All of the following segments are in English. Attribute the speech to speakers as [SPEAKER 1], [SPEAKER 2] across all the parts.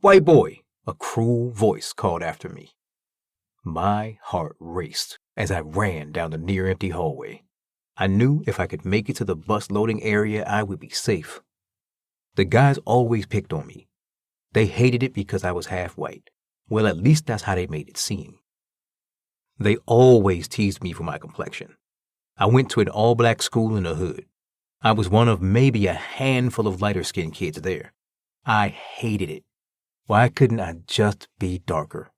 [SPEAKER 1] White boy, a cruel voice called after me. My heart raced as I ran down the near-empty hallway. I knew if I could make it to the bus loading area, I would be safe. The guys always picked on me. They hated it because I was half white. Well, at least that's how they made it seem. They always teased me for my complexion. I went to an all-black school in the hood. I was one of maybe a handful of lighter-skinned kids there. I hated it. Why couldn't I just be darker?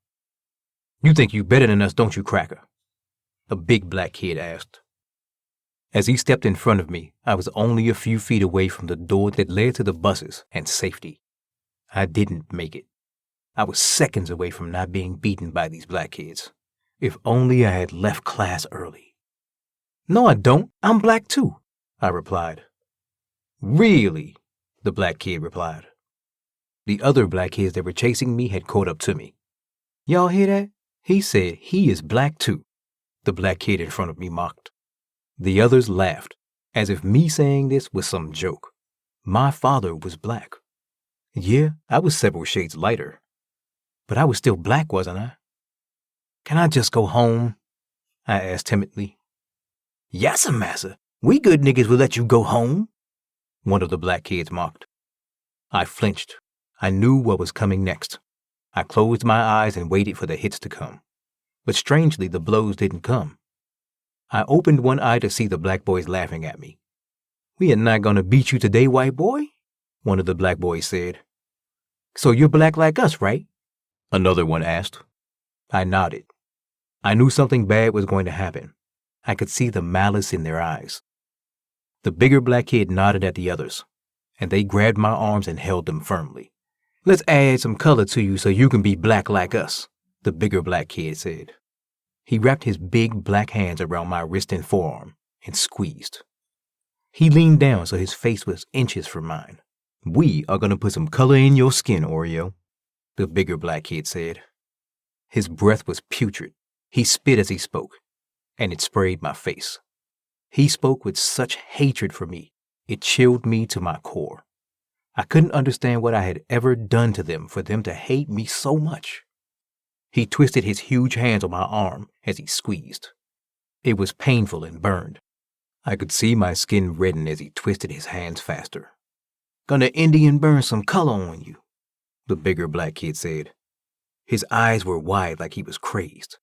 [SPEAKER 1] You think you better than us, don't you, Cracker? A big black kid asked. As he stepped in front of me, I was only a few feet away from the door that led to the buses and safety. I didn't make it. I was seconds away from not being beaten by these black kids. If only I had left class early. No, I don't. I'm black too, I replied. Really? The black kid replied. The other black kids that were chasing me had caught up to me. Y'all hear that? He said he is black too, the black kid in front of me mocked. The others laughed, as if me saying this was some joke. My father was black. Yeah, I was several shades lighter. But I was still black, wasn't I? Can I just go home? I asked timidly. Yassa massa, we good niggas will let you go home, one of the black kids mocked. I flinched. I knew what was coming next. I closed my eyes and waited for the hits to come. But strangely, the blows didn't come. I opened one eye to see the black boys laughing at me. We are not going to beat you today, white boy, one of the black boys said. So you're black like us, right? Another one asked. I nodded. I knew something bad was going to happen. I could see the malice in their eyes. The bigger black kid nodded at the others, and they grabbed my arms and held them firmly. Let's add some color to you so you can be black like us, the bigger black kid said. He wrapped his big black hands around my wrist and forearm and squeezed. He leaned down so his face was inches from mine. We are going to put some color in your skin, Oreo, the bigger black kid said. His breath was putrid. He spit as he spoke, and it sprayed my face. He spoke with such hatred for me, it chilled me to my core. I couldn't understand what I had ever done to them for them to hate me so much. He twisted his huge hands on my arm as he squeezed. It was painful and burned. I could see my skin redden as he twisted his hands faster. Gonna Indian burn some color on you, the bigger black kid said. His eyes were wide like he was crazed.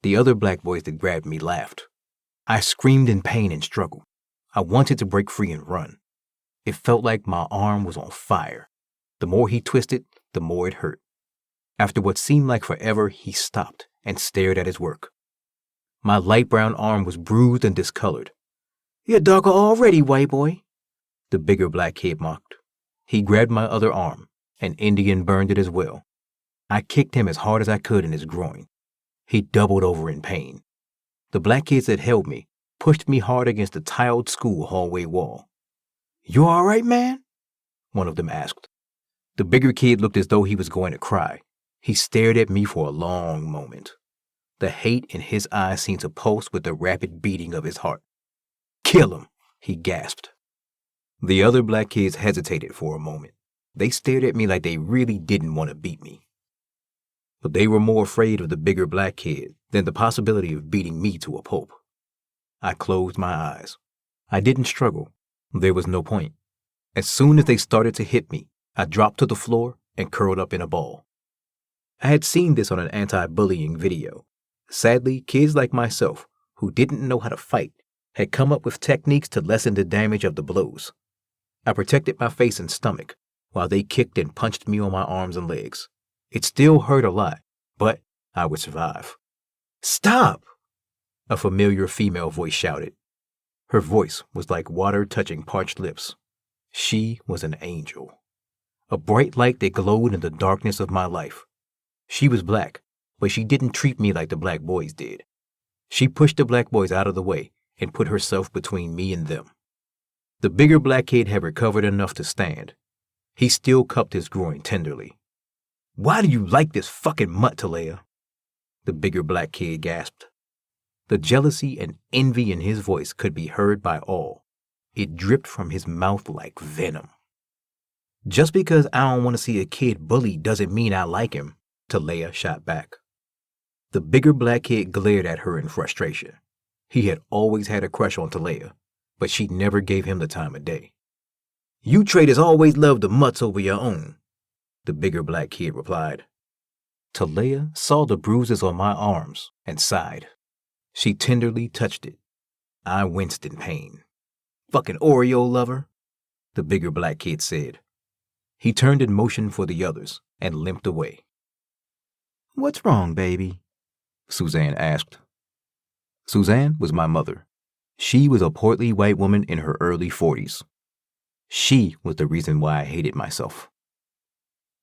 [SPEAKER 1] The other black boys that grabbed me laughed. I screamed in pain and struggled. I wanted to break free and run. It felt like my arm was on fire. The more he twisted, the more it hurt. After what seemed like forever, he stopped and stared at his work. My light brown arm was bruised and discolored. You're darker already, white boy, the bigger black kid mocked. He grabbed my other arm, and Indian burned it as well. I kicked him as hard as I could in his groin. He doubled over in pain. The black kids that held me pushed me hard against the tiled school hallway wall. You all right, man? One of them asked. The bigger kid looked as though he was going to cry. He stared at me for a long moment. The hate in his eyes seemed to pulse with the rapid beating of his heart. Kill him, he gasped. The other black kids hesitated for a moment. They stared at me like they really didn't want to beat me. But they were more afraid of the bigger black kid than the possibility of beating me to a pulp. I closed my eyes. I didn't struggle. There was no point. As soon as they started to hit me, I dropped to the floor and curled up in a ball. I had seen this on an anti-bullying video. Sadly, kids like myself, who didn't know how to fight, had come up with techniques to lessen the damage of the blows. I protected my face and stomach, while they kicked and punched me on my arms and legs. It still hurt a lot, but I would survive. Stop! A familiar female voice shouted. Her voice was like water touching parched lips. She was an angel. A bright light that glowed in the darkness of my life. She was black, but she didn't treat me like the black boys did. She pushed the black boys out of the way and put herself between me and them. The bigger black kid had recovered enough to stand. He still cupped his groin tenderly. Why do you like this fucking mutt, Talea? The bigger black kid gasped. The jealousy and envy in his voice could be heard by all. It dripped from his mouth like venom. Just because I don't want to see a kid bullied doesn't mean I like him, Talea shot back. The bigger black kid glared at her in frustration. He had always had a crush on Talea, but she never gave him the time of day. You traders always loved the mutts over your own, the bigger black kid replied. Talea saw the bruises on my arms and sighed. She tenderly touched it. I winced in pain. Fucking Oreo lover, the bigger black kid said. He turned and motioned for the others and limped away. What's wrong, baby? Suzanne asked. Suzanne was my mother. She was a portly white woman in her early 40s. She was the reason why I hated myself.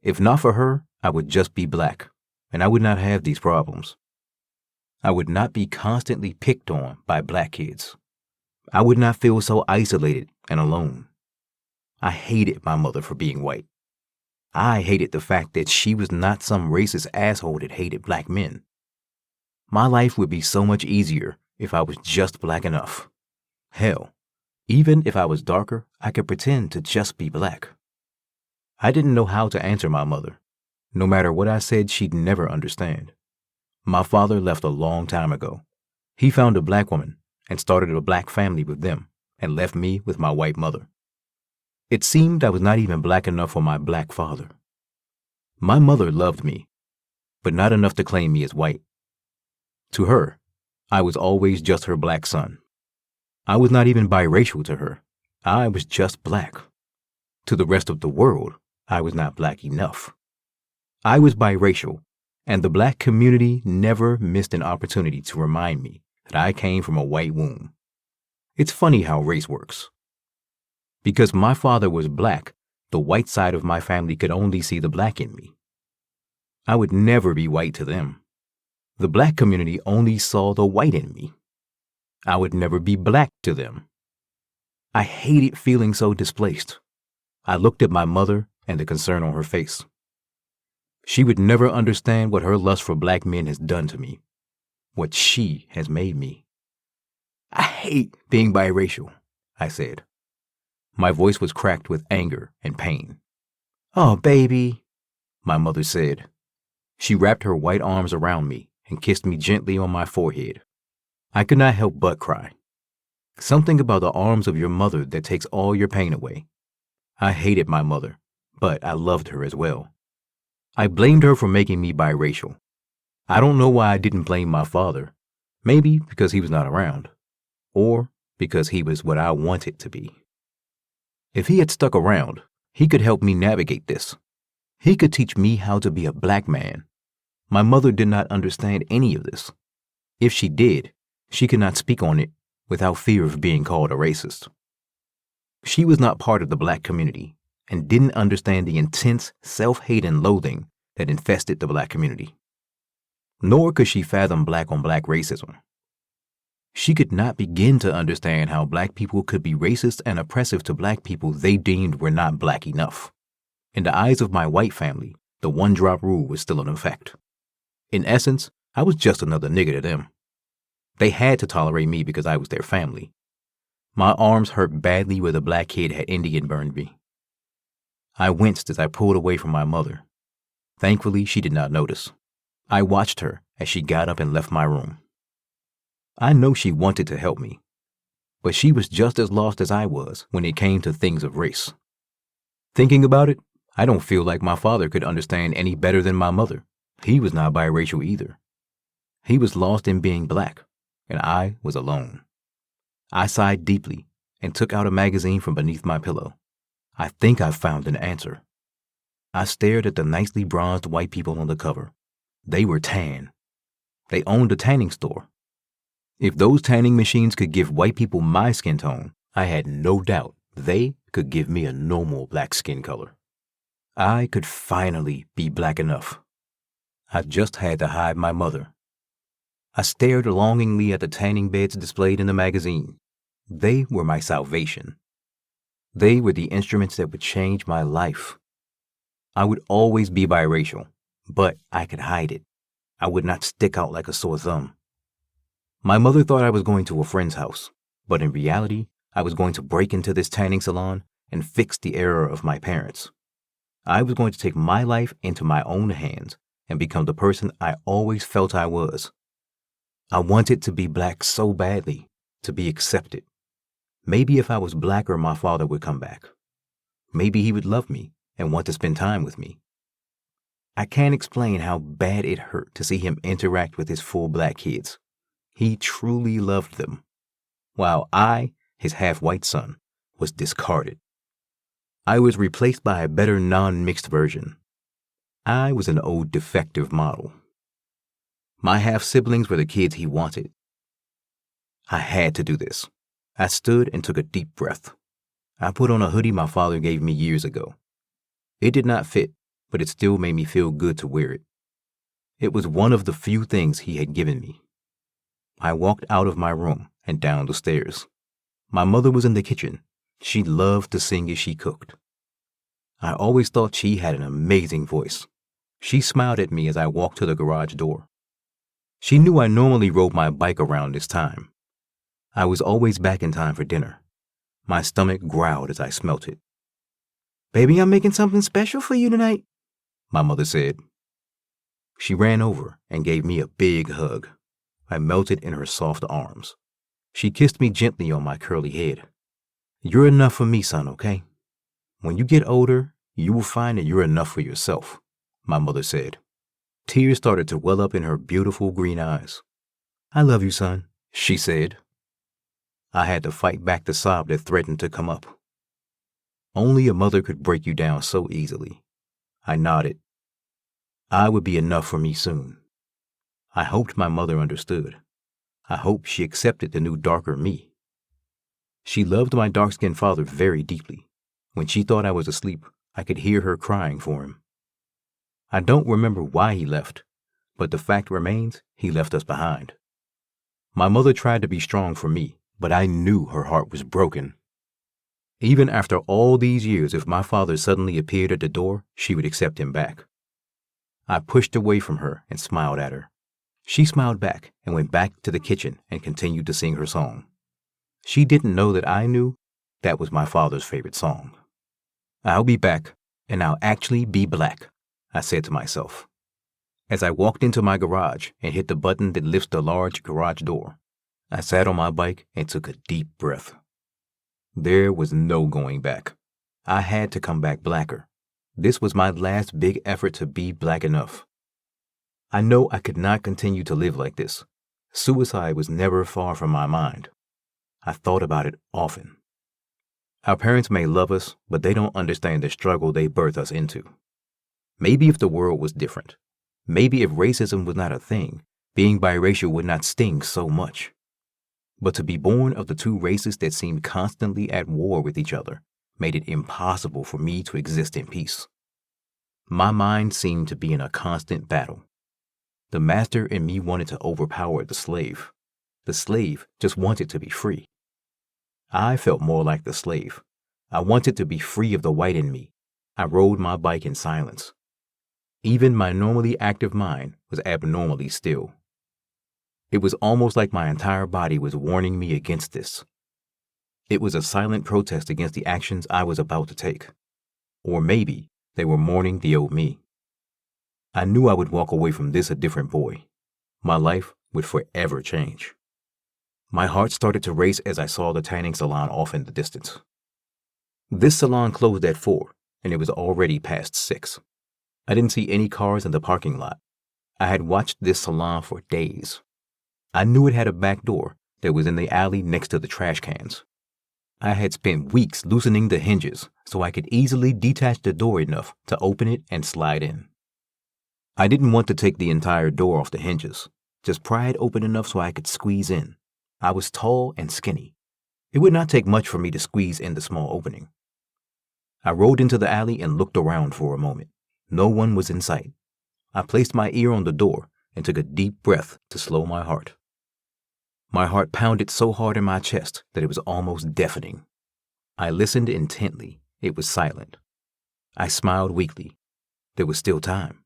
[SPEAKER 1] If not for her, I would just be black, and I would not have these problems. I would not be constantly picked on by black kids. I would not feel so isolated and alone. I hated my mother for being white. I hated the fact that she was not some racist asshole that hated black men. My life would be so much easier if I was just black enough. Hell, even if I was darker, I could pretend to just be black. I didn't know how to answer my mother. No matter what I said, she'd never understand. My father left a long time ago. He found a black woman and started a black family with them and left me with my white mother. It seemed I was not even black enough for my black father. My mother loved me, but not enough to claim me as white. To her, I was always just her black son. I was not even biracial to her. I was just black. To the rest of the world, I was not black enough. I was biracial, and the black community never missed an opportunity to remind me that I came from a white womb. It's funny how race works. Because my father was black, the white side of my family could only see the black in me. I would never be white to them. The black community only saw the white in me. I would never be black to them. I hated feeling so displaced. I looked at my mother and the concern on her face. She would never understand what her lust for black men has done to me, what she has made me. I hate being biracial, I said. My voice was cracked with anger and pain. Oh, baby, my mother said. She wrapped her white arms around me and kissed me gently on my forehead. I could not help but cry. Something about the arms of your mother that takes all your pain away. I hated my mother, but I loved her as well. I blamed her for making me biracial. I don't know why I didn't blame my father. Maybe because he was not around, or because he was what I wanted to be. If he had stuck around, he could help me navigate this. He could teach me how to be a black man. My mother did not understand any of this. If she did, she could not speak on it without fear of being called a racist. She was not part of the black community and didn't understand the intense self-hate and loathing that infested the black community. Nor could she fathom black-on-black racism. She could not begin to understand how black people could be racist and oppressive to black people they deemed were not black enough. In the eyes of my white family, the one-drop rule was still in effect. In essence, I was just another nigger to them. They had to tolerate me because I was their family. My arms hurt badly where the black kid had Indian burned me. I winced as I pulled away from my mother. Thankfully, she did not notice. I watched her as she got up and left my room. I know she wanted to help me, but she was just as lost as I was when it came to things of race. Thinking about it, I don't feel like my father could understand any better than my mother. He was not biracial either. He was lost in being black, and I was alone. I sighed deeply and took out a magazine from beneath my pillow. I think I've found an answer. I stared at the nicely bronzed white people on the cover. They were tan. They owned a tanning store. If those tanning machines could give white people my skin tone, I had no doubt they could give me a normal black skin color. I could finally be black enough. I just had to hide my mother. I stared longingly at the tanning beds displayed in the magazine. They were my salvation. They were the instruments that would change my life. I would always be biracial, but I could hide it. I would not stick out like a sore thumb. My mother thought I was going to a friend's house, but in reality, I was going to break into this tanning salon and fix the error of my parents. I was going to take my life into my own hands and become the person I always felt I was. I wanted to be black so badly, to be accepted. Maybe if I was blacker, my father would come back. Maybe he would love me and want to spend time with me. I can't explain how bad it hurt to see him interact with his full black kids. He truly loved them, while I, his half-white son, was discarded. I was replaced by a better non-mixed version. I was an old defective model. My half-siblings were the kids he wanted. I had to do this. I stood and took a deep breath. I put on a hoodie my father gave me years ago. It did not fit, but it still made me feel good to wear it. It was one of the few things he had given me. I walked out of my room and down the stairs. My mother was in the kitchen. She loved to sing as she cooked. I always thought she had an amazing voice. She smiled at me as I walked to the garage door. She knew I normally rode my bike around this time. I was always back in time for dinner. My stomach growled as I smelt it. "Baby, I'm making something special for you tonight," my mother said. She ran over and gave me a big hug. I melted in her soft arms. She kissed me gently on my curly head. "You're enough for me, son, okay? When you get older, you will find that you're enough for yourself," my mother said. Tears started to well up in her beautiful green eyes. "I love you, son," she said. I had to fight back the sob that threatened to come up. Only a mother could break you down so easily. I nodded. I would be enough for me soon. I hoped my mother understood. I hoped she accepted the new darker me. She loved my dark-skinned father very deeply. When she thought I was asleep, I could hear her crying for him. I don't remember why he left, but the fact remains he left us behind. My mother tried to be strong for me, but I knew her heart was broken. Even after all these years, if my father suddenly appeared at the door, she would accept him back. I pushed away from her and smiled at her. She smiled back and went back to the kitchen and continued to sing her song. She didn't know that I knew that was my father's favorite song. "I'll be back, and I'll actually be black," I said to myself. As I walked into my garage and hit the button that lifts the large garage door, I sat on my bike and took a deep breath. There was no going back. I had to come back blacker. This was my last big effort to be black enough. I know I could not continue to live like this. Suicide was never far from my mind. I thought about it often. Our parents may love us, but they don't understand the struggle they birth us into. Maybe if the world was different, maybe if racism was not a thing, being biracial would not sting so much. But to be born of the two races that seemed constantly at war with each other made it impossible for me to exist in peace. My mind seemed to be in a constant battle. The master in me wanted to overpower the slave. The slave just wanted to be free. I felt more like the slave. I wanted to be free of the white in me. I rode my bike in silence. Even my normally active mind was abnormally still. It was almost like my entire body was warning me against this. It was a silent protest against the actions I was about to take. Or maybe they were mourning the old me. I knew I would walk away from this a different boy. My life would forever change. My heart started to race as I saw the tanning salon off in the distance. This salon closed at 4, and it was already past 6. I didn't see any cars in the parking lot. I had watched this salon for days. I knew it had a back door that was in the alley next to the trash cans. I had spent weeks loosening the hinges so I could easily detach the door enough to open it and slide in. I didn't want to take the entire door off the hinges, just pry it open enough so I could squeeze in. I was tall and skinny. It would not take much for me to squeeze in the small opening. I rode into the alley and looked around for a moment. No one was in sight. I placed my ear on the door and took a deep breath to slow my heart. My heart pounded so hard in my chest that it was almost deafening. I listened intently. It was silent. I smiled weakly. There was still time.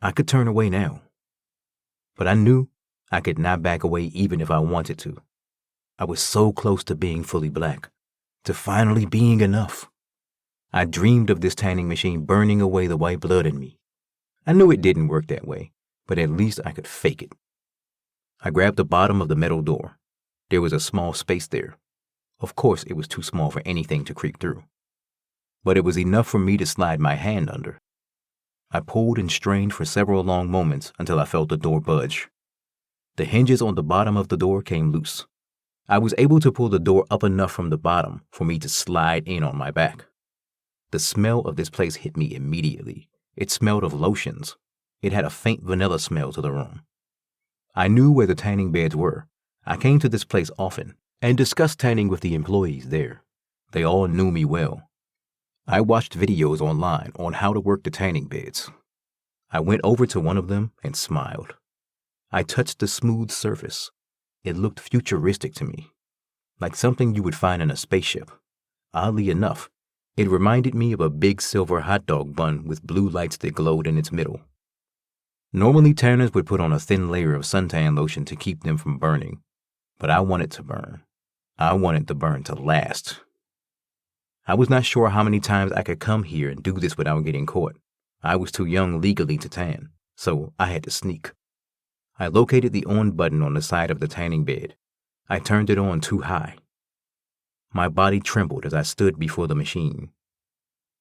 [SPEAKER 1] I could turn away now. But I knew I could not back away even if I wanted to. I was so close to being fully black, to finally being enough. I dreamed of this tanning machine burning away the white blood in me. I knew it didn't work that way, but at least I could fake it. I grabbed the bottom of the metal door. There was a small space there. Of course, it was too small for anything to creep through. But it was enough for me to slide my hand under. I pulled and strained for several long moments until I felt the door budge. The hinges on the bottom of the door came loose. I was able to pull the door up enough from the bottom for me to slide in on my back. The smell of this place hit me immediately. It smelled of lotions. It had a faint vanilla smell to the room. I knew where the tanning beds were. I came to this place often and discussed tanning with the employees there. They all knew me well. I watched videos online on how to work the tanning beds. I went over to one of them and smiled. I touched the smooth surface. It looked futuristic to me, like something you would find in a spaceship. Oddly enough, it reminded me of a big silver hot dog bun with blue lights that glowed in its middle. Normally, tanners would put on a thin layer of suntan lotion to keep them from burning, but I wanted to burn. I wanted the burn to last. I was not sure how many times I could come here and do this without getting caught. I was too young legally to tan, so I had to sneak. I located the on button on the side of the tanning bed. I turned it on too high. My body trembled as I stood before the machine.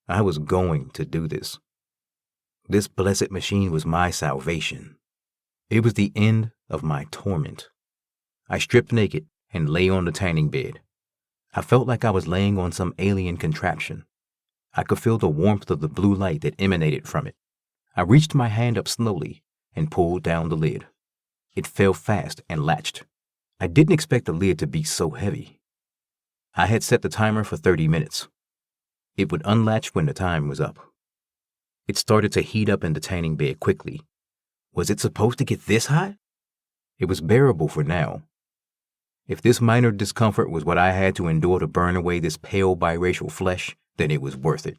[SPEAKER 1] I was going to do this. This blessed machine was my salvation. It was the end of my torment. I stripped naked and lay on the tanning bed. I felt like I was laying on some alien contraption. I could feel the warmth of the blue light that emanated from it. I reached my hand up slowly and pulled down the lid. It fell fast and latched. I didn't expect the lid to be so heavy. I had set the timer for 30 minutes. It would unlatch when the time was up. It started to heat up in the tanning bed quickly. Was it supposed to get this hot? It was bearable for now. If this minor discomfort was what I had to endure to burn away this pale biracial flesh, then it was worth it.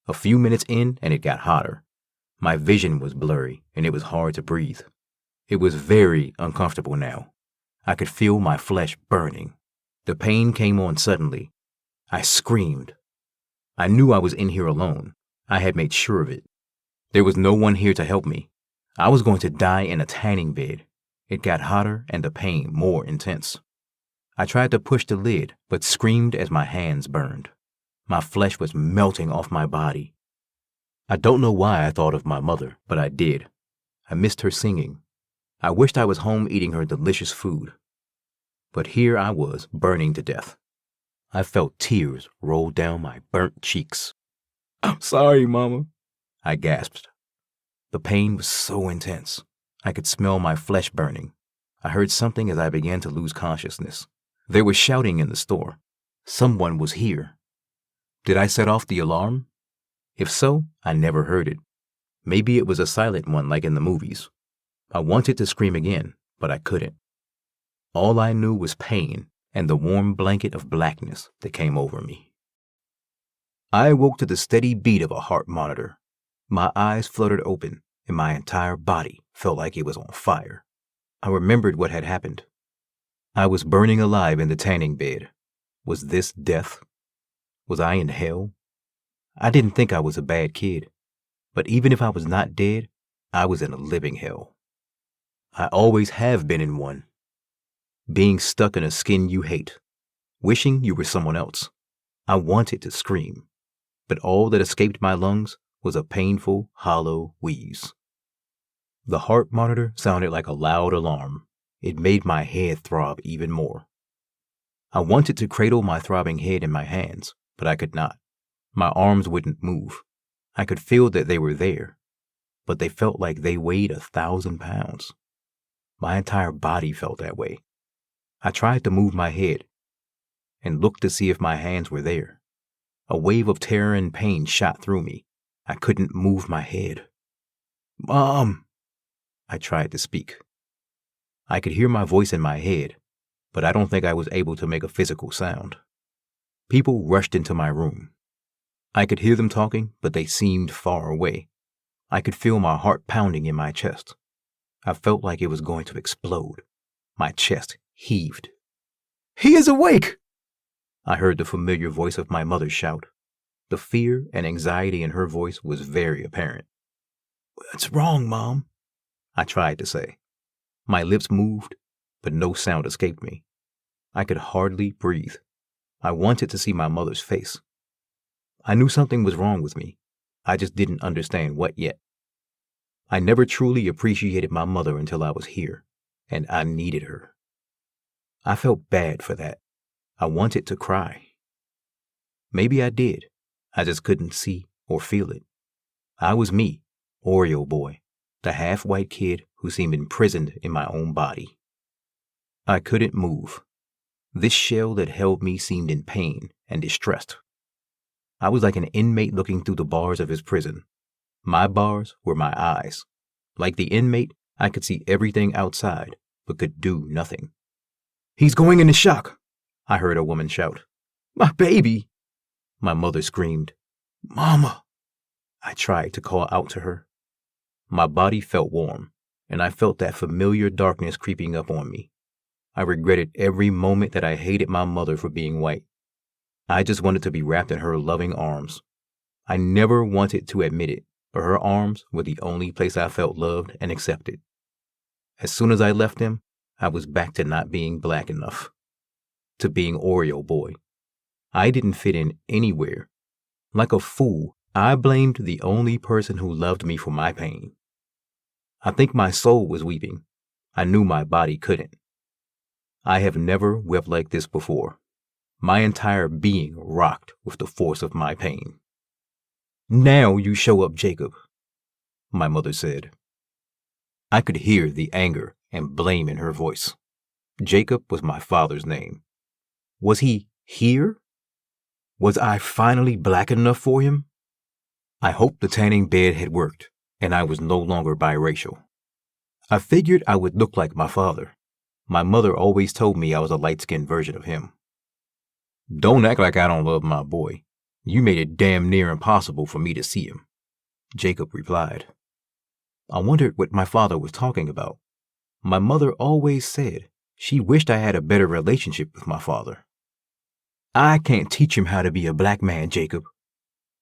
[SPEAKER 1] A few minutes in and it got hotter. My vision was blurry and it was hard to breathe. It was very uncomfortable now. I could feel my flesh burning. The pain came on suddenly. I screamed. I knew I was in here alone. I had made sure of it. There was no one here to help me. I was going to die in a tanning bed. It got hotter and the pain more intense. I tried to push the lid, but screamed as my hands burned. My flesh was melting off my body. I don't know why I thought of my mother, but I did. I missed her singing. I wished I was home eating her delicious food. But here I was, burning to death. I felt tears roll down my burnt cheeks. "I'm sorry, Mama," I gasped. The pain was so intense. I could smell my flesh burning. I heard something as I began to lose consciousness. There was shouting in the store. Someone was here. Did I set off the alarm? If so, I never heard it. Maybe it was a silent one like in the movies. I wanted to scream again, but I couldn't. All I knew was pain and the warm blanket of blackness that came over me. I awoke to the steady beat of a heart monitor. My eyes fluttered open, and my entire body felt like it was on fire. I remembered what had happened. I was burning alive in the tanning bed. Was this death? Was I in hell? I didn't think I was a bad kid, but even if I was not dead, I was in a living hell. I always have been in one. Being stuck in a skin you hate, wishing you were someone else. I wanted to scream, but all that escaped my lungs was a painful, hollow wheeze. The heart monitor sounded like a loud alarm. It made my head throb even more. I wanted to cradle my throbbing head in my hands, but I could not. My arms wouldn't move. I could feel that they were there, but they felt like they weighed 1,000 pounds. My entire body felt that way. I tried to move my head and looked to see if my hands were there. A wave of terror and pain shot through me. I couldn't move my head. "Mom!" I tried to speak. I could hear my voice in my head, but I don't think I was able to make a physical sound. People rushed into my room. I could hear them talking, but they seemed far away. I could feel my heart pounding in my chest. I felt like it was going to explode. My chest heaved. "He is awake!" I heard the familiar voice of my mother shout. The fear and anxiety in her voice was very apparent. "What's wrong, Mom?" I tried to say. My lips moved, but no sound escaped me. I could hardly breathe. I wanted to see my mother's face. I knew something was wrong with me. I just didn't understand what yet. I never truly appreciated my mother until I was here, and I needed her. I felt bad for that. I wanted to cry. Maybe I did. I just couldn't see or feel it. I was me, Oreo boy, the half-white kid who seemed imprisoned in my own body. I couldn't move. This shell that held me seemed in pain and distressed. I was like an inmate looking through the bars of his prison. My bars were my eyes. Like the inmate, I could see everything outside, but could do nothing. "He's going into shock," I heard a woman shout. "My baby!" My mother screamed. "Mama!" I tried to call out to her. My body felt warm, and I felt that familiar darkness creeping up on me. I regretted every moment that I hated my mother for being white. I just wanted to be wrapped in her loving arms. I never wanted to admit it, but her arms were the only place I felt loved and accepted. As soon as I left them, I was back to not being black enough, to being Oreo boy. I didn't fit in anywhere. Like a fool, I blamed the only person who loved me for my pain. I think my soul was weeping. I knew my body couldn't. I have never wept like this before. My entire being rocked with the force of my pain. "Now you show up, Jacob," my mother said. I could hear the anger and blame in her voice. Jacob was my father's name. Was he here? Was I finally black enough for him? I hoped the tanning bed had worked, and I was no longer biracial. I figured I would look like my father. My mother always told me I was a light-skinned version of him. "Don't act like I don't love my boy. You made it damn near impossible for me to see him," Jacob replied. I wondered what my father was talking about. My mother always said she wished I had a better relationship with my father. "I can't teach him how to be a black man, Jacob.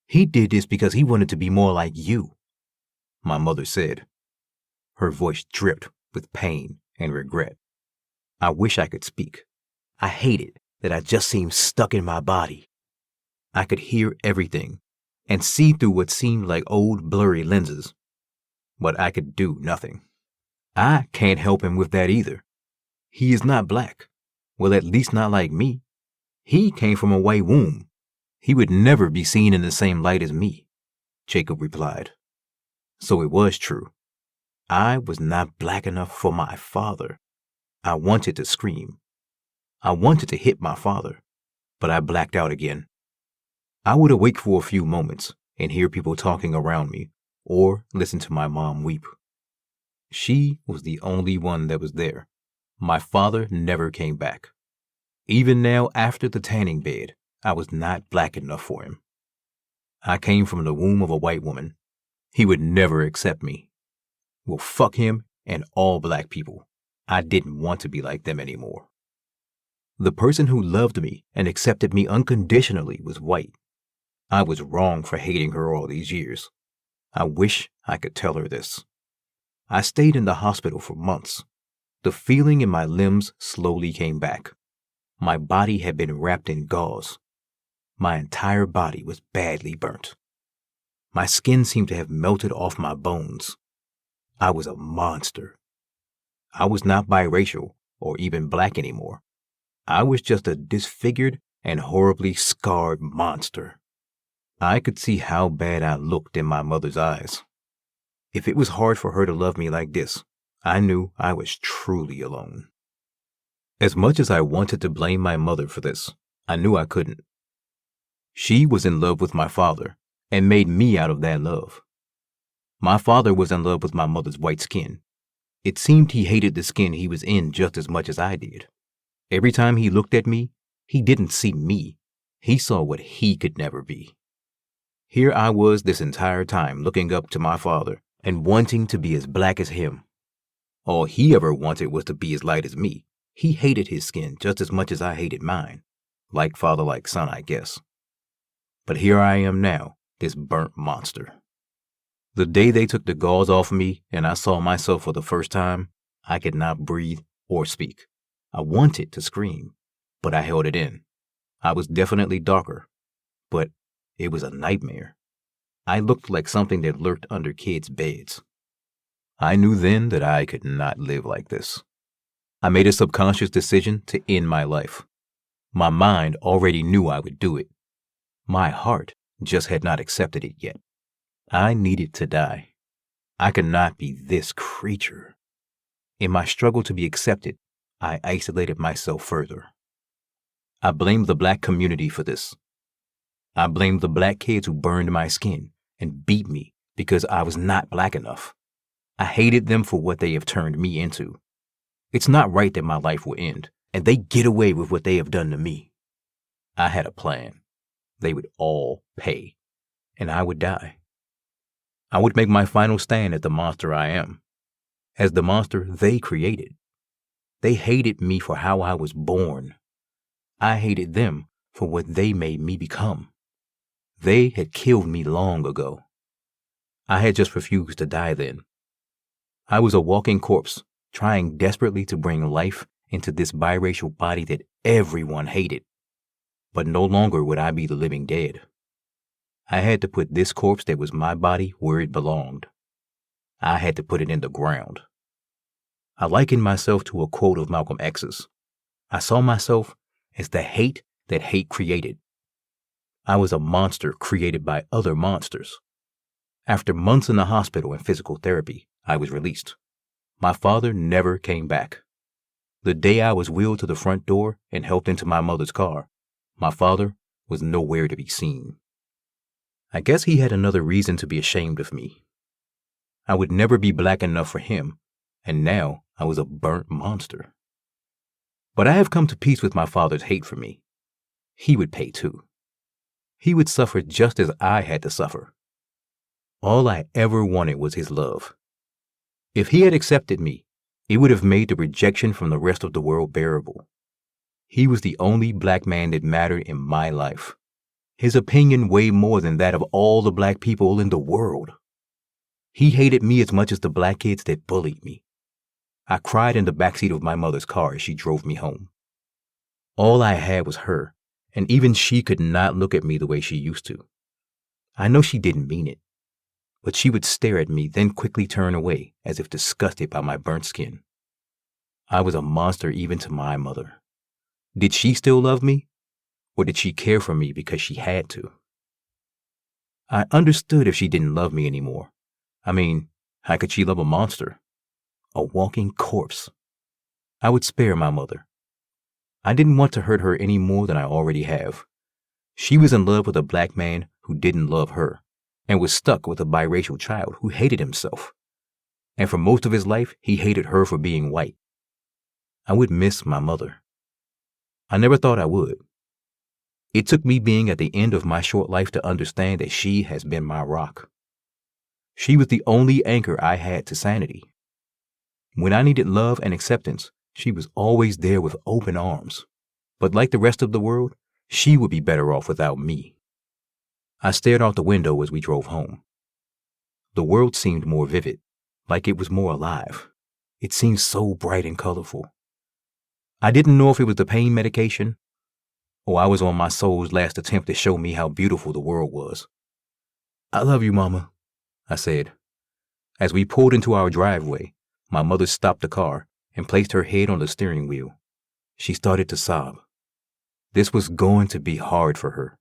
[SPEAKER 1] He did this because he wanted to be more like you," my mother said. Her voice dripped with pain and regret. I wish I could speak. I hated that I just seemed stuck in my body. I could hear everything and see through what seemed like old blurry lenses, but I could do nothing. I can't help him with that either. He is not black. Well, at least not like me. He came from a white womb. He would never be seen in the same light as me, Jacob replied. So it was true. I was not black enough for my father. I wanted to scream. I wanted to hit my father, but I blacked out again. I would awake for a few moments and hear people talking around me or listen to my mom weep. She was the only one that was there. My father never came back. Even now, after the tanning bed, I was not black enough for him. I came from the womb of a white woman. He would never accept me. Well, fuck him and all black people. I didn't want to be like them anymore. The person who loved me and accepted me unconditionally was white. I was wrong for hating her all these years. I wish I could tell her this. I stayed in the hospital for months. The feeling in my limbs slowly came back. My body had been wrapped in gauze. My entire body was badly burnt. My skin seemed to have melted off my bones. I was a monster. I was not biracial or even black anymore. I was just a disfigured and horribly scarred monster. I could see how bad I looked in my mother's eyes. If it was hard for her to love me like this, I knew I was truly alone. As much as I wanted to blame my mother for this, I knew I couldn't. She was in love with my father and made me out of that love. My father was in love with my mother's white skin. It seemed he hated the skin he was in just as much as I did. Every time he looked at me, he didn't see me. He saw what he could never be. Here I was this entire time looking up to my father and wanting to be as black as him. All he ever wanted was to be as light as me. He hated his skin just as much as I hated mine. Like father, like son, I guess. But here I am now, this burnt monster. The day they took the gauze off me and I saw myself for the first time, I could not breathe or speak. I wanted to scream, but I held it in. I was definitely darker, but it was a nightmare. I looked like something that lurked under kids' beds. I knew then that I could not live like this. I made a subconscious decision to end my life. My mind already knew I would do it. My heart just had not accepted it yet. I needed to die. I could not be this creature. In my struggle to be accepted, I isolated myself further. I blamed the black community for this. I blamed the black kids who burned my skin and beat me because I was not black enough. I hated them for what they have turned me into. It's not right that my life will end, and they get away with what they have done to me. I had a plan. They would all pay, and I would die. I would make my final stand as the monster I am, as the monster they created. They hated me for how I was born. I hated them for what they made me become. They had killed me long ago. I had just refused to die then. I was a walking corpse, trying desperately to bring life into this biracial body that everyone hated. But no longer would I be the living dead. I had to put this corpse that was my body where it belonged. I had to put it in the ground. I likened myself to a quote of Malcolm X's. I saw myself as the hate that hate created. I was a monster created by other monsters. After months in the hospital and physical therapy, I was released. My father never came back. The day I was wheeled to the front door and helped into my mother's car, my father was nowhere to be seen. I guess he had another reason to be ashamed of me. I would never be black enough for him, and now I was a burnt monster. But I have come to peace with my father's hate for me. He would pay too. He would suffer just as I had to suffer. All I ever wanted was his love. If he had accepted me, it would have made the rejection from the rest of the world bearable. He was the only black man that mattered in my life. His opinion weighed more than that of all the black people in the world. He hated me as much as the black kids that bullied me. I cried in the backseat of my mother's car as she drove me home. All I had was her, and even she could not look at me the way she used to. I know she didn't mean it, but she would stare at me, then quickly turn away as if disgusted by my burnt skin. I was a monster even to my mother. Did she still love me? Or did she care for me because she had to? I understood if she didn't love me anymore. I mean, how could she love a monster? A walking corpse. I would spare my mother. I didn't want to hurt her any more than I already have. She was in love with a black man who didn't love her, and was stuck with a biracial child who hated himself. And for most of his life, he hated her for being white. I would miss my mother. I never thought I would. It took me being at the end of my short life to understand that she has been my rock. She was the only anchor I had to sanity. When I needed love and acceptance, she was always there with open arms. But like the rest of the world, she would be better off without me. I stared out the window as we drove home. The world seemed more vivid, like it was more alive. It seemed so bright and colorful. I didn't know if it was the pain medication, or I was on my soul's last attempt to show me how beautiful the world was. "I love you, Mama," I said. As we pulled into our driveway, my mother stopped the car and placed her head on the steering wheel. She started to sob. This was going to be hard for her.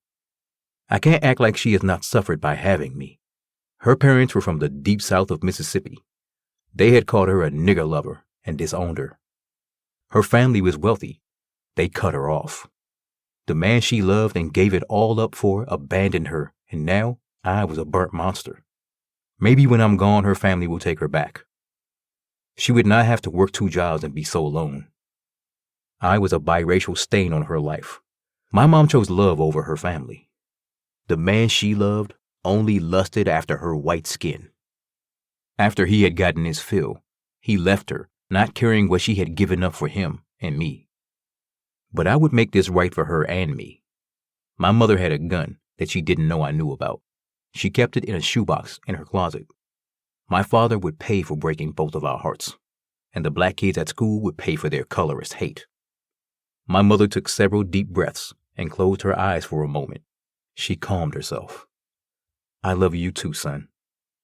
[SPEAKER 1] I can't act like she has not suffered by having me. Her parents were from the deep south of Mississippi. They had called her a nigger lover and disowned her. Her family was wealthy. They cut her off. The man she loved and gave it all up for abandoned her, and now I was a burnt monster. Maybe when I'm gone, her family will take her back. She would not have to work 2 jobs and be so alone. I was a biracial stain on her life. My mom chose love over her family. The man she loved only lusted after her white skin. After he had gotten his fill, he left her, not caring what she had given up for him and me. But I would make this right for her and me. My mother had a gun, that she didn't know I knew about. She kept it in a shoebox in her closet. My father would pay for breaking both of our hearts, and the black kids at school would pay for their colorist hate. My mother took several deep breaths and closed her eyes for a moment. She calmed herself. "I love you too, son,"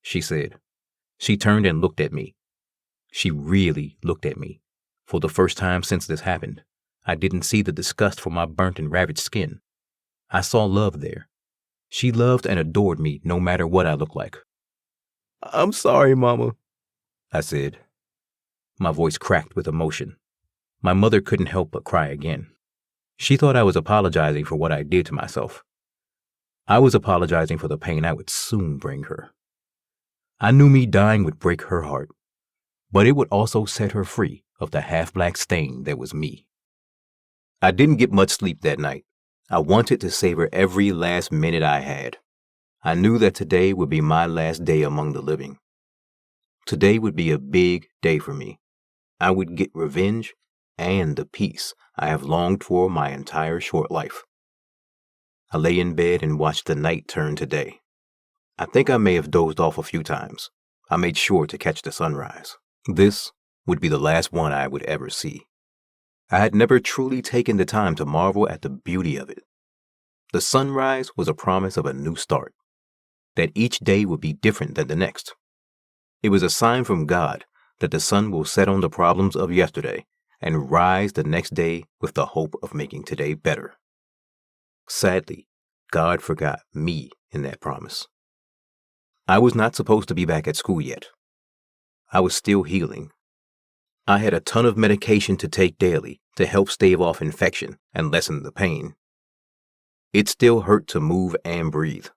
[SPEAKER 1] she said. She turned and looked at me. She really looked at me. For the first time since this happened, I didn't see the disgust for my burnt and ravaged skin. I saw love there. She loved and adored me no matter what I looked like. "I'm sorry, Mama," I said. My voice cracked with emotion. My mother couldn't help but cry again. She thought I was apologizing for what I did to myself. I was apologizing for the pain I would soon bring her. I knew me dying would break her heart, but it would also set her free of the half-black stain that was me. I didn't get much sleep that night. I wanted to savor every last minute I had. I knew that today would be my last day among the living. Today would be a big day for me. I would get revenge and the peace I have longed for my entire short life. I lay in bed and watched the night turn to day. I think I may have dozed off a few times. I made sure to catch the sunrise. This would be the last one I would ever see. I had never truly taken the time to marvel at the beauty of it. The sunrise was a promise of a new start, that each day would be different than the next. It was a sign from God that the sun will set on the problems of yesterday and rise the next day with the hope of making today better. Sadly, God forgot me in that promise. I was not supposed to be back at school yet. I was still healing. I had a ton of medication to take daily to help stave off infection and lessen the pain. It still hurt to move and breathe,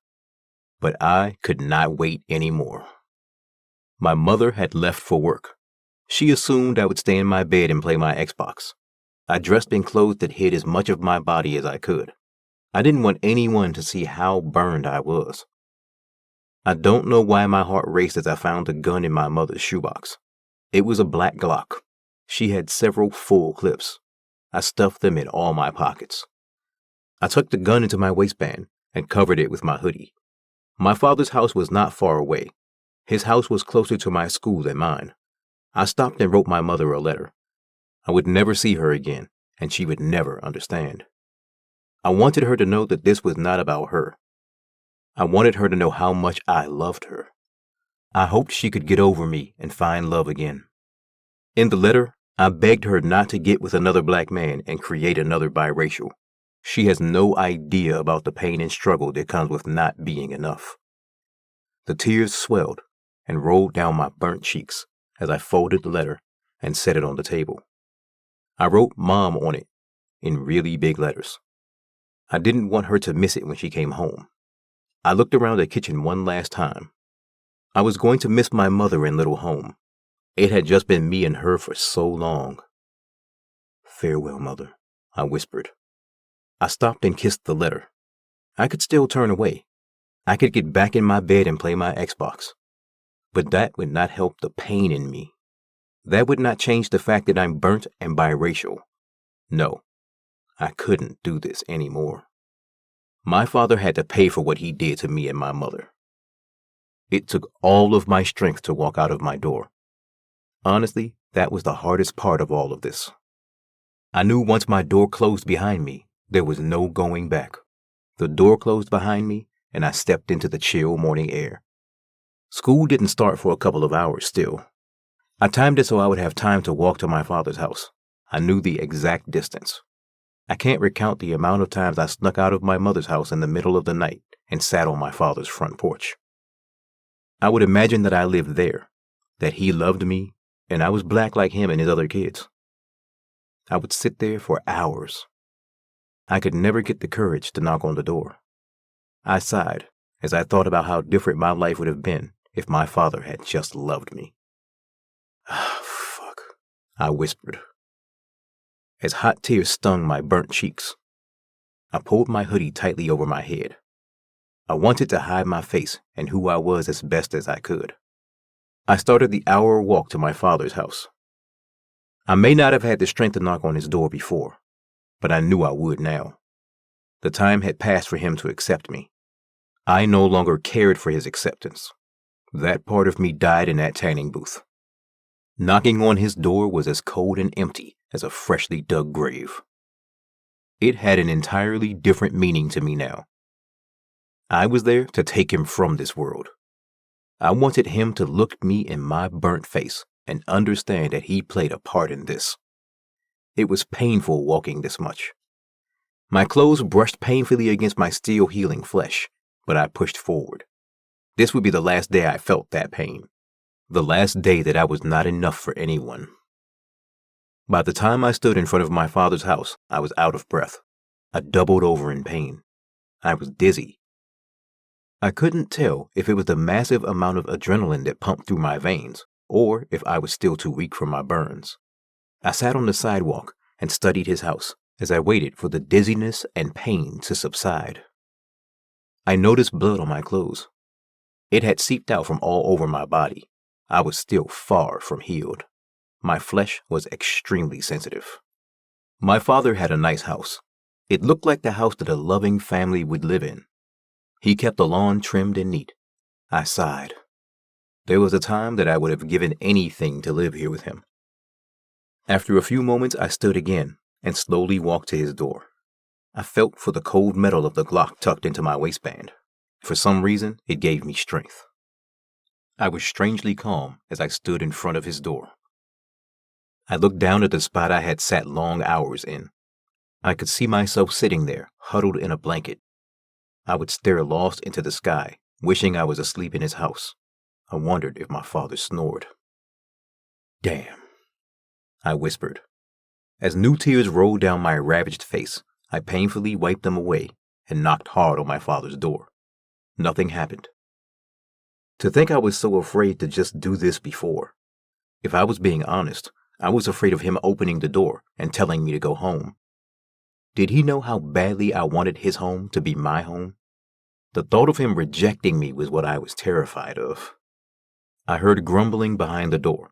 [SPEAKER 1] but I could not wait anymore. My mother had left for work. She assumed I would stay in my bed and play my Xbox. I dressed in clothes that hid as much of my body as I could. I didn't want anyone to see how burned I was. I don't know why my heart raced as I found the gun in my mother's shoebox. It was a black Glock. She had several full clips. I stuffed them in all my pockets. I tucked the gun into my waistband and covered it with my hoodie. My father's house was not far away. His house was closer to my school than mine. I stopped and wrote my mother a letter. I would never see her again, and she would never understand. I wanted her to know that this was not about her. I wanted her to know how much I loved her. I hoped she could get over me and find love again. In the letter, I begged her not to get with another black man and create another biracial. She has no idea about the pain and struggle that comes with not being enough. The tears swelled and rolled down my burnt cheeks as I folded the letter and set it on the table. I wrote Mom on it in really big letters. I didn't want her to miss it when she came home. I looked around the kitchen one last time. I was going to miss my mother and little home. It had just been me and her for so long. "Farewell, Mother," I whispered. I stopped and kissed the letter. I could still turn away. I could get back in my bed and play my Xbox. But that would not help the pain in me. That would not change the fact that I'm burnt and biracial. No, I couldn't do this anymore. My father had to pay for what he did to me and my mother. It took all of my strength to walk out of my door. Honestly, that was the hardest part of all of this. I knew once my door closed behind me, there was no going back. The door closed behind me, and I stepped into the chill morning air. School didn't start for a couple of hours still. I timed it so I would have time to walk to my father's house. I knew the exact distance. I can't recount the amount of times I snuck out of my mother's house in the middle of the night and sat on my father's front porch. I would imagine that I lived there, that he loved me, and I was black like him and his other kids. I would sit there for hours. I could never get the courage to knock on the door. I sighed as I thought about how different my life would have been if my father had just loved me. Fuck, I whispered, as hot tears stung my burnt cheeks. I pulled my hoodie tightly over my head. I wanted to hide my face and who I was as best as I could. I started the hour walk to my father's house. I may not have had the strength to knock on his door before, but I knew I would now. The time had passed for him to accept me. I no longer cared for his acceptance. That part of me died in that tanning booth. Knocking on his door was as cold and empty as a freshly dug grave. It had an entirely different meaning to me now. I was there to take him from this world. I wanted him to look me in my burnt face and understand that he played a part in this. It was painful walking this much. My clothes brushed painfully against my still healing flesh, but I pushed forward. This would be the last day I felt that pain. The last day that I was not enough for anyone. By the time I stood in front of my father's house, I was out of breath. I doubled over in pain. I was dizzy. I couldn't tell if it was the massive amount of adrenaline that pumped through my veins, or if I was still too weak from my burns. I sat on the sidewalk and studied his house as I waited for the dizziness and pain to subside. I noticed blood on my clothes. It had seeped out from all over my body. I was still far from healed. My flesh was extremely sensitive. My father had a nice house. It looked like the house that a loving family would live in. He kept the lawn trimmed and neat. I sighed. There was a time that I would have given anything to live here with him. After a few moments, I stood again and slowly walked to his door. I felt for the cold metal of the Glock tucked into my waistband. For some reason, it gave me strength. I was strangely calm as I stood in front of his door. I looked down at the spot I had sat long hours in. I could see myself sitting there, huddled in a blanket. I would stare lost into the sky, wishing I was asleep in his house. I wondered if my father snored. "Damn," I whispered. As new tears rolled down my ravaged face, I painfully wiped them away and knocked hard on my father's door. Nothing happened. To think I was so afraid to just do this before. If I was being honest, I was afraid of him opening the door and telling me to go home. Did he know how badly I wanted his home to be my home? The thought of him rejecting me was what I was terrified of. I heard grumbling behind the door.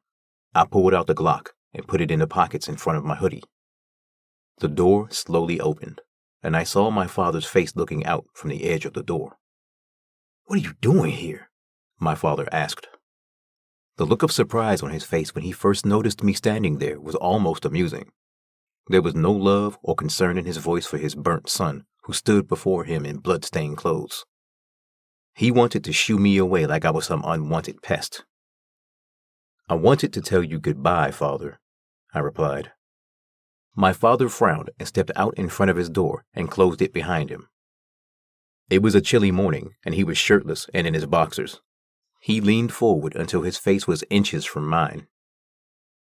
[SPEAKER 1] I pulled out the Glock and put it in the pockets in front of my hoodie. The door slowly opened, and I saw my father's face looking out from the edge of the door. "What are you doing here?" my father asked. The look of surprise on his face when he first noticed me standing there was almost amusing. There was no love or concern in his voice for his burnt son, who stood before him in blood-stained clothes. He wanted to shoo me away like I was some unwanted pest. "I wanted to tell you goodbye, Father," I replied. My father frowned and stepped out in front of his door and closed it behind him. It was a chilly morning, and he was shirtless and in his boxers. He leaned forward until his face was inches from mine.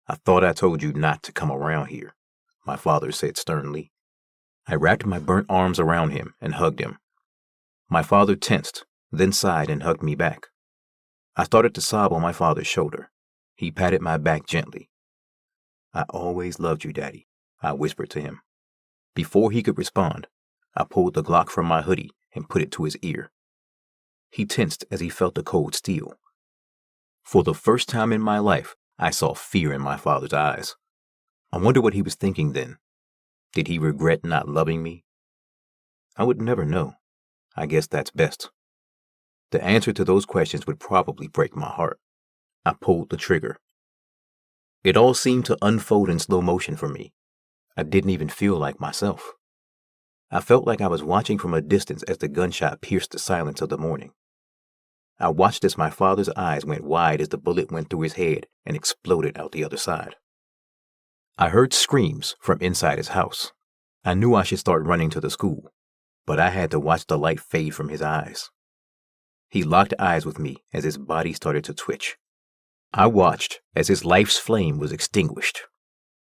[SPEAKER 1] "I thought I told you not to come around here," my father said sternly. I wrapped my burnt arms around him and hugged him. My father tensed, then sighed and hugged me back. I started to sob on my father's shoulder. He patted my back gently. "I always loved you, Daddy," I whispered to him. Before he could respond, I pulled the Glock from my hoodie and put it to his ear. He tensed as he felt the cold steel. For the first time in my life, I saw fear in my father's eyes. I wonder what he was thinking then. Did he regret not loving me? I would never know. I guess that's best. The answer to those questions would probably break my heart. I pulled the trigger. It all seemed to unfold in slow motion for me. I didn't even feel like myself. I felt like I was watching from a distance as the gunshot pierced the silence of the morning. I watched as my father's eyes went wide as the bullet went through his head and exploded out the other side. I heard screams from inside his house. I knew I should start running to the school, but I had to watch the light fade from his eyes. He locked eyes with me as his body started to twitch. I watched as his life's flame was extinguished.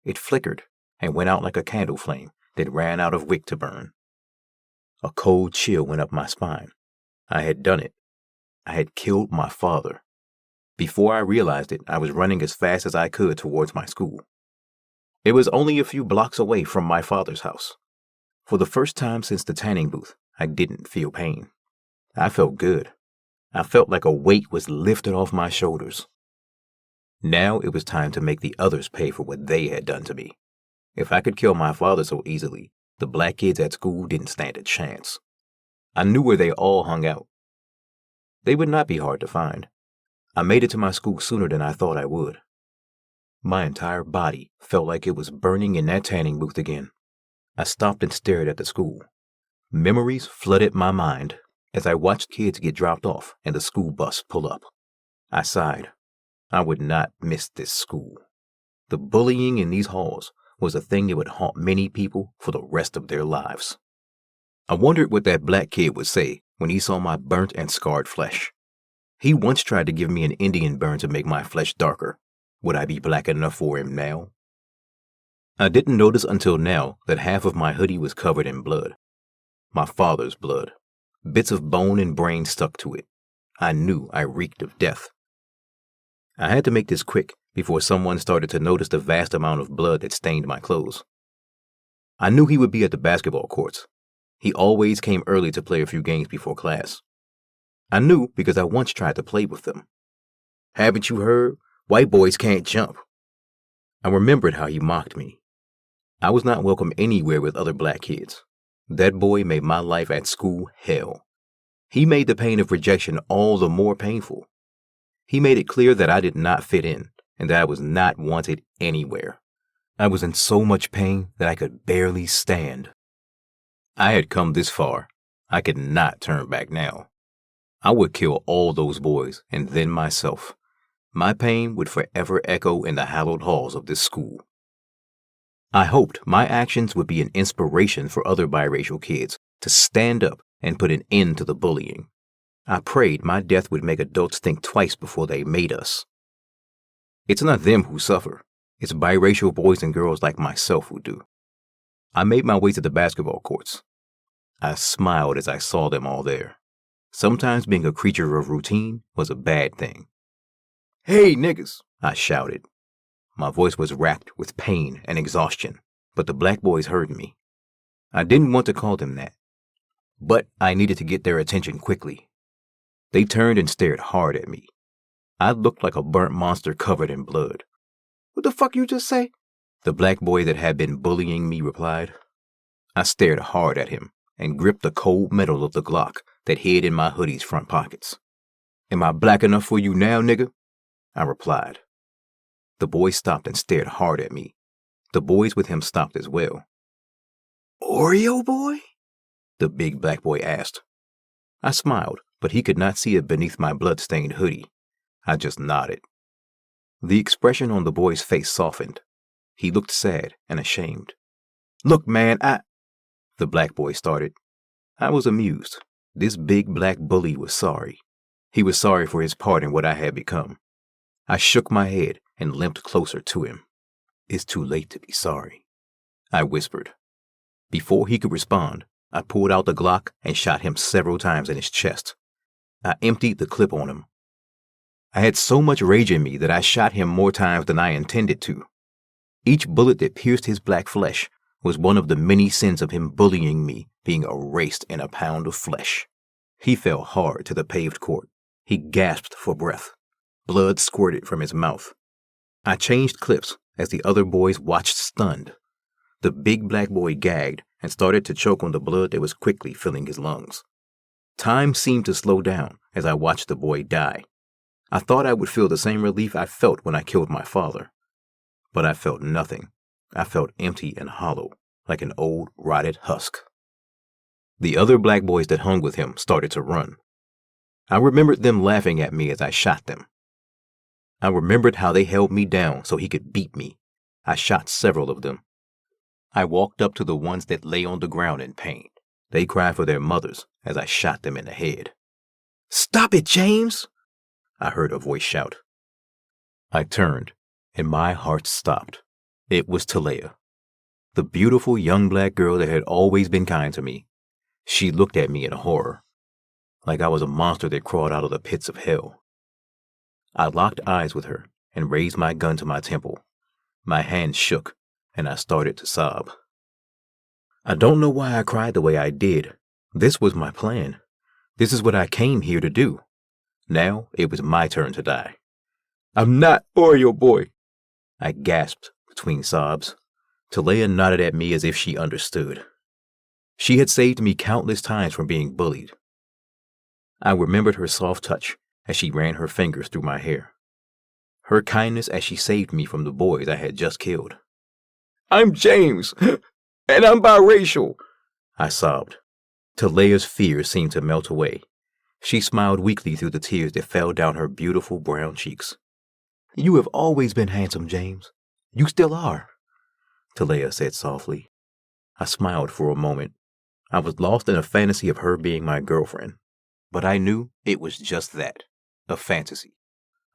[SPEAKER 1] It flickered and went out like a candle flame that ran out of wick to burn. A cold chill went up my spine. I had done it. I had killed my father. Before I realized it, I was running as fast as I could towards my school. It was only a few blocks away from my father's house. For the first time since the tanning booth, I didn't feel pain. I felt good. I felt like a weight was lifted off my shoulders. Now it was time to make the others pay for what they had done to me. If I could kill my father so easily, the black kids at school didn't stand a chance. I knew where they all hung out, They would not be hard to find. I made it to my school sooner than I thought I would. My entire body felt like it was burning in that tanning booth again. I stopped and stared at the school. Memories flooded my mind as I watched kids get dropped off and the school bus pull up. I sighed. I would not miss this school. The bullying in these halls was a thing that would haunt many people for the rest of their lives. I wondered what that black kid would say when he saw my burnt and scarred flesh. He once tried to give me an Indian burn to make my flesh darker. Would I be black enough for him now? I didn't notice until now that half of my hoodie was covered in blood. My father's blood. Bits of bone and brain stuck to it. I knew I reeked of death. I had to make this quick before someone started to notice the vast amount of blood that stained my clothes. I knew he would be at the basketball courts. He always came early to play a few games before class. I knew because I once tried to play with them. Haven't you heard? White boys can't jump. I remembered how he mocked me. I was not welcome anywhere with other black kids. That boy made my life at school hell. He made the pain of rejection all the more painful. He made it clear that I did not fit in and that I was not wanted anywhere. I was in so much pain that I could barely stand. I had come this far. I could not turn back now. I would kill all those boys and then myself. My pain would forever echo in the hallowed halls of this school. I hoped my actions would be an inspiration for other biracial kids to stand up and put an end to the bullying. I prayed my death would make adults think twice before they made us. It's not them who suffer. It's biracial boys and girls like myself who do. I made my way to the basketball courts. I smiled as I saw them all there. Sometimes being a creature of routine was a bad thing. "Hey, niggas," I shouted. My voice was racked with pain and exhaustion, but the black boys heard me. I didn't want to call them that, but I needed to get their attention quickly. They turned and stared hard at me. I looked like a burnt monster covered in blood. "What the fuck you just say?" the black boy that had been bullying me replied. I stared hard at him and gripped the cold metal of the Glock that hid in my hoodie's front pockets. "Am I black enough for you now, nigga?" I replied. The boy stopped and stared hard at me. The boys with him stopped as well. "Oreo boy?" the big black boy asked. I smiled, but he could not see it beneath my blood-stained hoodie. I just nodded. The expression on the boy's face softened. He looked sad and ashamed. "Look, man, the black boy started. I was amused. This big black bully was sorry. He was sorry for his part in what I had become. I shook my head and limped closer to him. "It's too late to be sorry," I whispered. Before he could respond, I pulled out the Glock and shot him several times in his chest. I emptied the clip on him. I had so much rage in me that I shot him more times than I intended to. Each bullet that pierced his black flesh was one of the many sins of him bullying me being erased in a pound of flesh. He fell hard to the paved court. He gasped for breath. Blood squirted from his mouth. I changed clips as the other boys watched stunned. The big black boy gagged and started to choke on the blood that was quickly filling his lungs. Time seemed to slow down as I watched the boy die. I thought I would feel the same relief I felt when I killed my father. But I felt nothing. I felt empty and hollow, like an old, rotted husk. The other black boys that hung with him started to run. I remembered them laughing at me as I shot them. I remembered how they held me down so he could beat me. I shot several of them. I walked up to the ones that lay on the ground in pain. They cried for their mothers as I shot them in the head. "Stop it, James!" I heard a voice shout. I turned, and my heart stopped. It was Talea, the beautiful young black girl that had always been kind to me. She looked at me in horror, like I was a monster that crawled out of the pits of hell. I locked eyes with her and raised my gun to my temple. My hand shook, and I started to sob. I don't know why I cried the way I did. This was my plan. This is what I came here to do. Now it was my turn to die. "I'm not Oreo boy," I gasped between sobs. Talea nodded at me as if she understood. She had saved me countless times from being bullied. I remembered her soft touch as she ran her fingers through my hair. Her kindness as she saved me from the boys I had just killed. "I'm James, and I'm biracial," I sobbed. Talea's fear seemed to melt away. She smiled weakly through the tears that fell down her beautiful brown cheeks. "You have always been handsome, James. You still are," Talea said softly. I smiled for a moment. I was lost in a fantasy of her being my girlfriend, but I knew it was just that, a fantasy.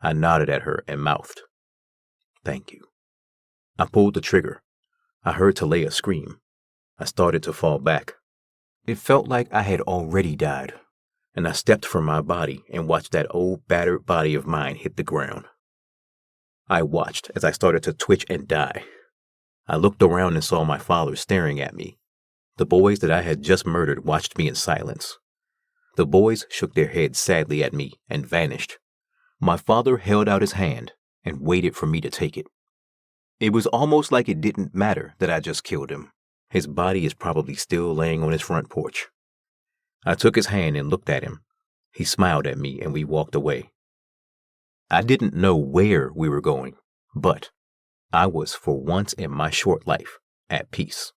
[SPEAKER 1] I nodded at her and mouthed, "Thank you." I pulled the trigger. I heard Talea scream. I started to fall back. It felt like I had already died, and I stepped from my body and watched that old battered body of mine hit the ground. I watched as I started to twitch and die. I looked around and saw my father staring at me. The boys that I had just murdered watched me in silence. The boys shook their heads sadly at me and vanished. My father held out his hand and waited for me to take it. It was almost like it didn't matter that I just killed him. His body is probably still laying on his front porch. I took his hand and looked at him. He smiled at me and we walked away. I didn't know where we were going, but I was, for once in my short life, at peace.